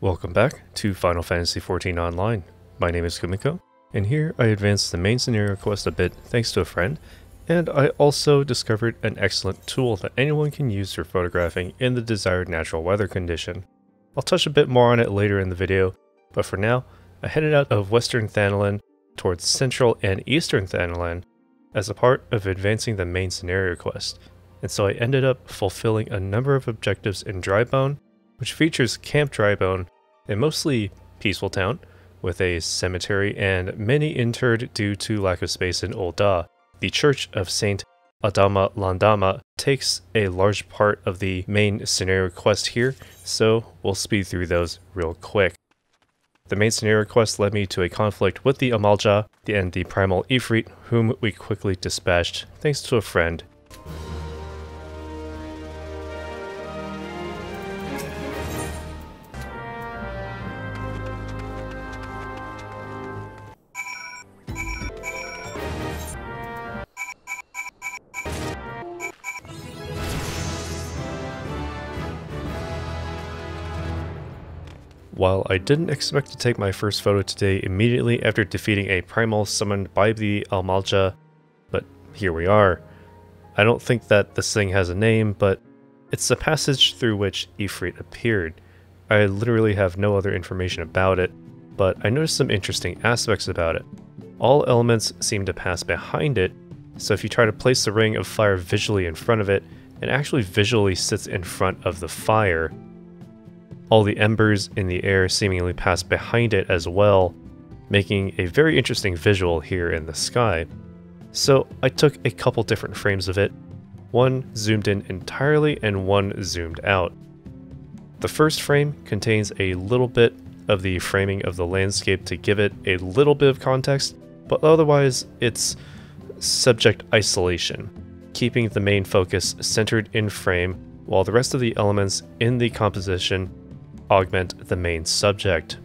Welcome back to Final Fantasy XIV Online. My name is Kumiko, and here I advanced the main scenario quest a bit thanks to a friend, and I also discovered an excellent tool that anyone can use for photographing in the desired natural weather condition. I'll touch a bit more on it later in the video, but for now, I headed out of Western Thanalan towards Central and Eastern Thanalan as a part of advancing the main scenario quest, and so I ended up fulfilling a number of objectives in Drybone, which features Camp Drybone, a mostly peaceful town, with a cemetery and many interred due to lack of space in Ul'dah. The Church of Saint Adama Landama takes a large part of the main scenario quest here, so we'll speed through those real quick. The main scenario quest led me to a conflict with the Amalja and the Primal Ifrit, whom we quickly dispatched thanks to a friend. While I didn't expect to take my first photo today immediately after defeating a primal summoned by the Amalja, but here we are. I don't think that this thing has a name, but it's the passage through which Ifrit appeared. I literally have no other information about it, but I noticed some interesting aspects about it. All elements seem to pass behind it, so if you try to place the ring of fire visually in front of it, it actually visually sits in front of the fire. All the embers in the air seemingly pass behind it as well, making a very interesting visual here in the sky. So I took a couple different frames of it, one zoomed in entirely and one zoomed out. The first frame contains a little bit of the framing of the landscape to give it a little bit of context, but otherwise it's subject isolation, keeping the main focus centered in frame while the rest of the elements in the composition augment the main subject.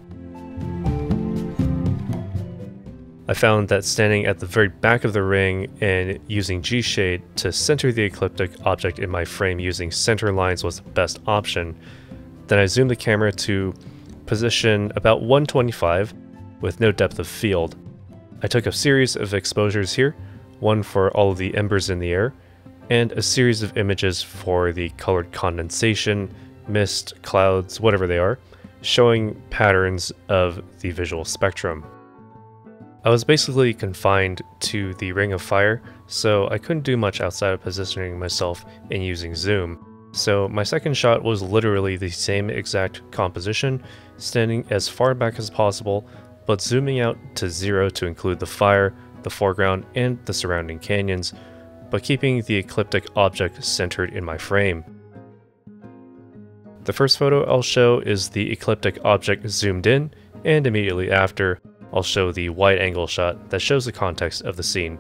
I found that standing at the very back of the ring and using G-Shade to center the ecliptic object in my frame using center lines was the best option. Then I zoomed the camera to position about 125 with no depth of field. I took a series of exposures here, one for all of the embers in the air, and a series of images for the colored condensation, mist, clouds, whatever they are, showing patterns of the visual spectrum. I was basically confined to the Ring of Fire, so I couldn't do much outside of positioning myself and using zoom. So my second shot was literally the same exact composition, standing as far back as possible, but zooming out to 0 to include the fire, the foreground, and the surrounding canyons, but keeping the ecliptic object centered in my frame. The first photo I'll show is the ecliptic object zoomed in, and immediately after, I'll show the wide-angle shot that shows the context of the scene.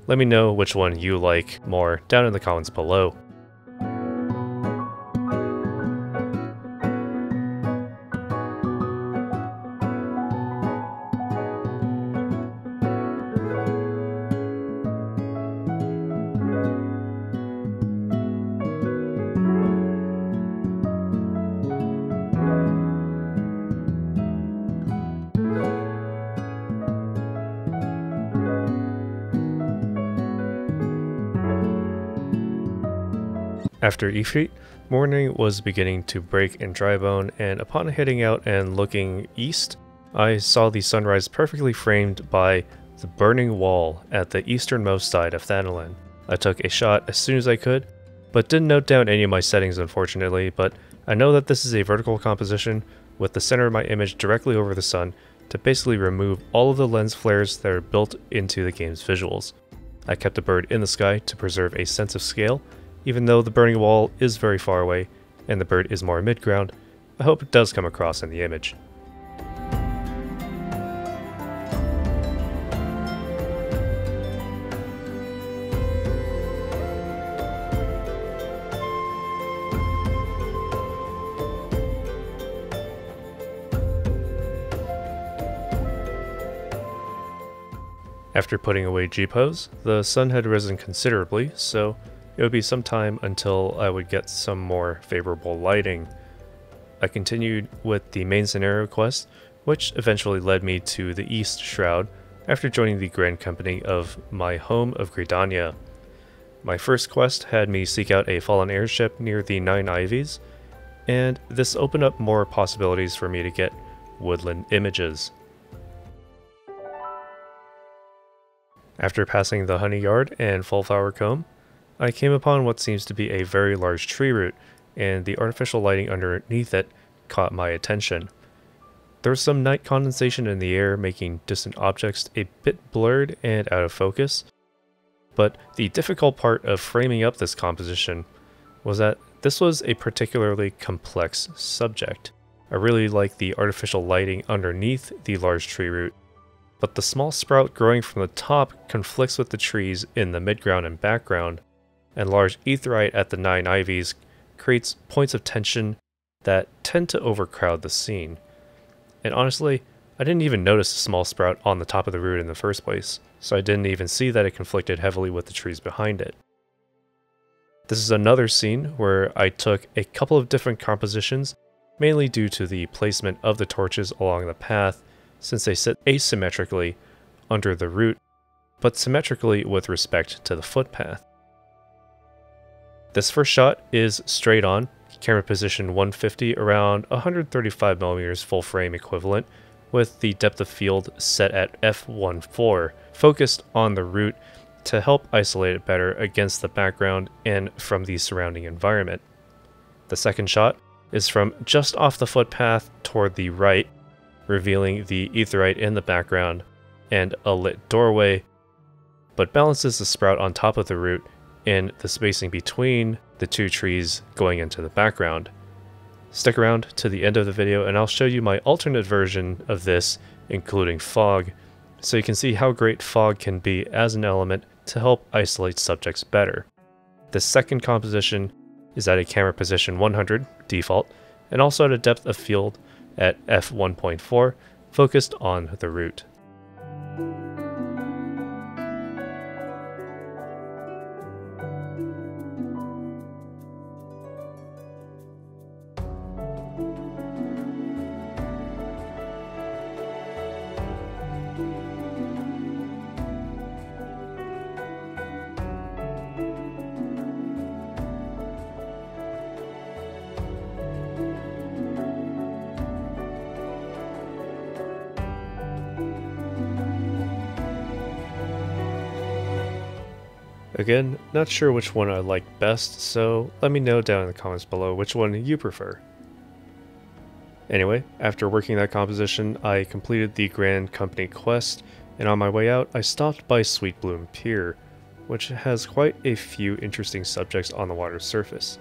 Let me know which one you like more down in the comments below. After Ifrit, morning was beginning to break in Drybone, and upon heading out and looking east, I saw the sunrise perfectly framed by the burning wall at the easternmost side of Thanalan. I took a shot as soon as I could, but didn't note down any of my settings unfortunately, but I know that this is a vertical composition with the center of my image directly over the sun to basically remove all of the lens flares that are built into the game's visuals. I kept the bird in the sky to preserve a sense of scale, even though the burning wall is very far away and the bird is more mid-ground. I hope it does come across in the image. After putting away G-pose, the sun had risen considerably, so it would be some time until I would get some more favorable lighting. I continued with the main scenario quest, which eventually led me to the East Shroud after joining the Grand Company of my home of Gridania. My first quest had me seek out a fallen airship near the Nine Ivies, and this opened up more possibilities for me to get woodland images. After passing the Honey Yard and Fullflower Comb, I came upon what seems to be a very large tree root, and the artificial lighting underneath it caught my attention. There was some night condensation in the air, making distant objects a bit blurred and out of focus, but the difficult part of framing up this composition was that this was a particularly complex subject. I really like the artificial lighting underneath the large tree root, but the small sprout growing from the top conflicts with the trees in the midground and background, and large aetheryte at the Nine Ivies creates points of tension that tend to overcrowd the scene. And honestly, I didn't even notice the small sprout on the top of the root in the first place, so I didn't even see that it conflicted heavily with the trees behind it. This is another scene where I took a couple of different compositions, mainly due to the placement of the torches along the path, since they sit asymmetrically under the root, but symmetrically with respect to the footpath. This first shot is straight on, camera position 150 around 135mm full frame equivalent, with the depth of field set at f1.4, focused on the root to help isolate it better against the background and from the surrounding environment. The second shot is from just off the footpath toward the right, revealing the aetheryte in the background and a lit doorway, but balances the sprout on top of the root and the spacing between the two trees going into the background. Stick around to the end of the video and I'll show you my alternate version of this, including fog, so you can see how great fog can be as an element to help isolate subjects better. The second composition is at a camera position 100 default, and also at a depth of field at f1.4, focused on the root. Again, not sure which one I like best, so let me know down in the comments below which one you prefer. Anyway, after working that composition, I completed the Grand Company quest, and on my way out, I stopped by Sweet Bloom Pier, which has quite a few interesting subjects on the water's surface.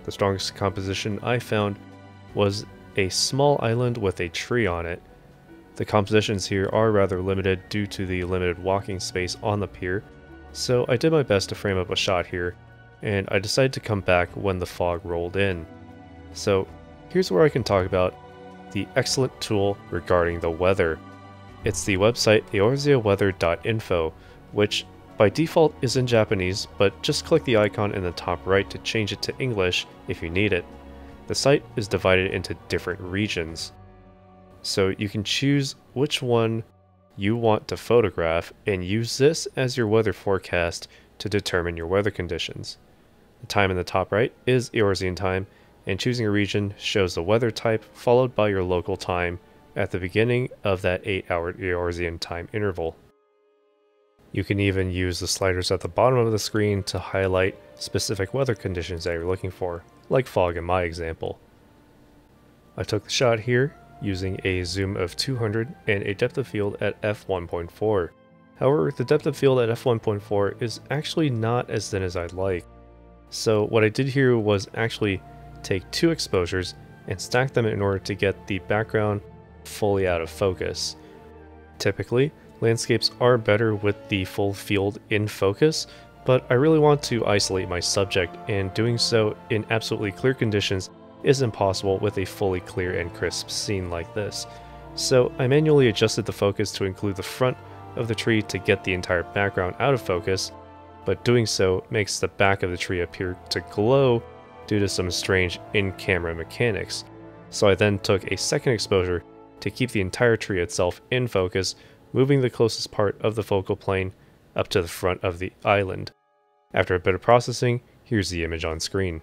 The strongest composition I found was a small island with a tree on it. The compositions here are rather limited due to the limited walking space on the pier, so I did my best to frame up a shot here, and I decided to come back when the fog rolled in. So here's where I can talk about the excellent tool regarding the weather. It's the website eorzeaweather.info, which by default is in Japanese, but just click the icon in the top right to change it to English if you need it. The site is divided into different regions, so you can choose which one you want to photograph and use this as your weather forecast to determine your weather conditions. The time in the top right is Eorzean time, and choosing a region shows the weather type followed by your local time at the beginning of that 8-hour Eorzean time interval. You can even use the sliders at the bottom of the screen to highlight specific weather conditions that you're looking for, like fog in my example. I took the shot here using a zoom of 200 and a depth of field at f1.4. However, the depth of field at f1.4 is actually not as thin as I'd like. So what I did here was actually take two exposures and stack them in order to get the background fully out of focus. Typically, landscapes are better with the full field in focus, but I really want to isolate my subject, and doing so in absolutely clear conditions is impossible with a fully clear and crisp scene like this. So I manually adjusted the focus to include the front of the tree to get the entire background out of focus, but doing so makes the back of the tree appear to glow due to some strange in-camera mechanics. So I then took a second exposure to keep the entire tree itself in focus, moving the closest part of the focal plane up to the front of the island. After a bit of processing, here's the image on screen.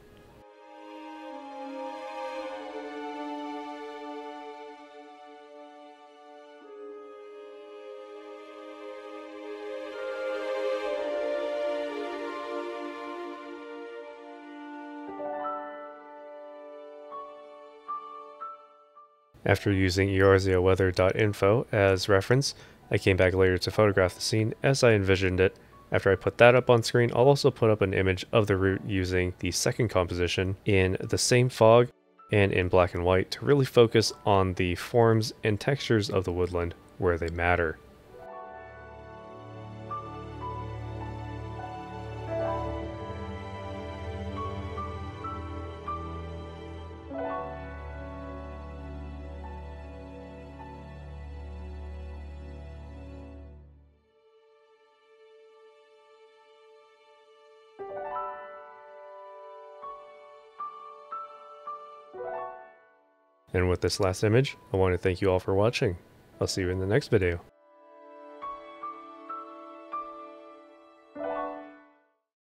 After using erzioweather.info as reference, I came back later to photograph the scene as I envisioned it. After I put that up on screen, I'll also put up an image of the route using the second composition in the same fog and in black and white to really focus on the forms and textures of the woodland where they matter. And with this last image, I want to thank you all for watching. I'll see you in the next video.